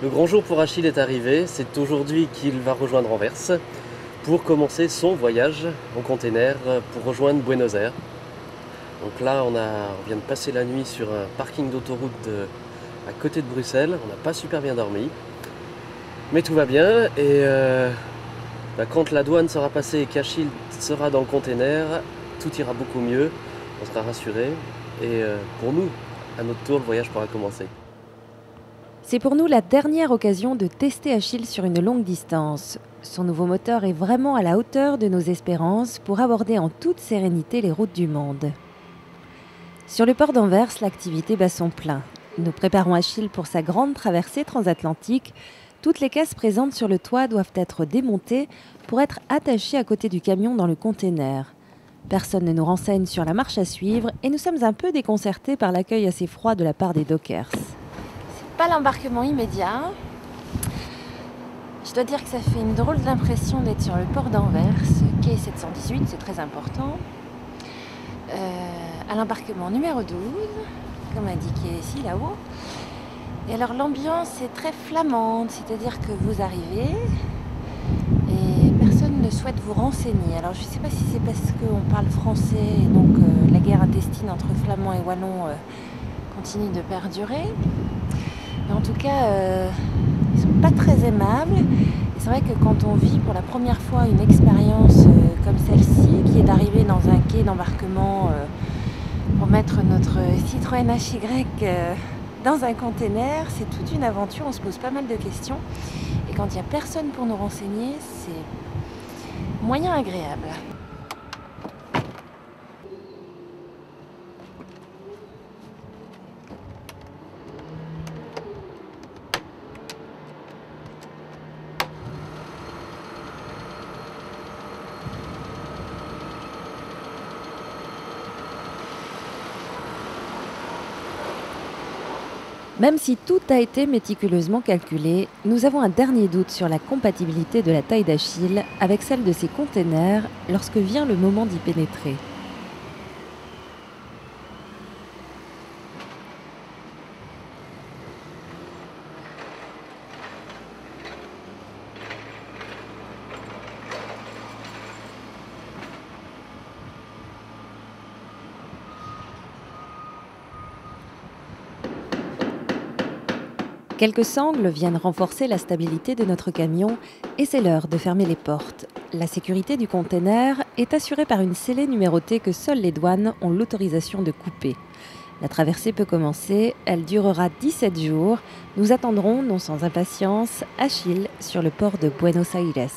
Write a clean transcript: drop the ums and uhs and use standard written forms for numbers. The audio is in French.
Le grand jour pour Achille est arrivé, c'est aujourd'hui qu'il va rejoindre Anvers pour commencer son voyage en container pour rejoindre Buenos Aires. Donc là on vient de passer la nuit sur un parking d'autoroute à côté de Bruxelles, on n'a pas super bien dormi, mais tout va bien et quand la douane sera passée et qu'Achille sera dans le container, tout ira beaucoup mieux, on sera rassuré et pour nous, à notre tour, le voyage pourra commencer. C'est pour nous la dernière occasion de tester Achille sur une longue distance. Son nouveau moteur est vraiment à la hauteur de nos espérances pour aborder en toute sérénité les routes du monde. Sur le port d'Anvers, l'activité bat son plein. Nous préparons Achille pour sa grande traversée transatlantique. Toutes les caisses présentes sur le toit doivent être démontées pour être attachées à côté du camion dans le container. Personne ne nous renseigne sur la marche à suivre et nous sommes un peu déconcertés par l'accueil assez froid de la part des dockers. Pas l'embarquement immédiat. Je dois dire que ça fait une drôle d'impression d'être sur le port d'Anvers, quai 718, c'est très important. À l'embarquement numéro 12, comme indiqué ici, là-haut. Et alors l'ambiance est très flamande, c'est-à-dire que vous arrivez et personne ne souhaite vous renseigner. Alors je ne sais pas si c'est parce qu'on parle français et donc la guerre intestine entre flamands et wallons continue de perdurer. Mais en tout cas, ils ne sont pas très aimables. Et c'est vrai que quand on vit pour la première fois une expérience comme celle-ci, qui est d'arriver dans un quai d'embarquement pour mettre notre Citroën HY dans un container, c'est toute une aventure, on se pose pas mal de questions. Et quand il n'y a personne pour nous renseigner, c'est moyen agréable. Même si tout a été méticuleusement calculé, nous avons un dernier doute sur la compatibilité de la taille d'Achille avec celle de ses containers lorsque vient le moment d'y pénétrer. Quelques sangles viennent renforcer la stabilité de notre camion et c'est l'heure de fermer les portes. La sécurité du container est assurée par une scellée numérotée que seules les douanes ont l'autorisation de couper. La traversée peut commencer, elle durera 17 jours. Nous attendrons, non sans impatience, Achille sur le port de Buenos Aires.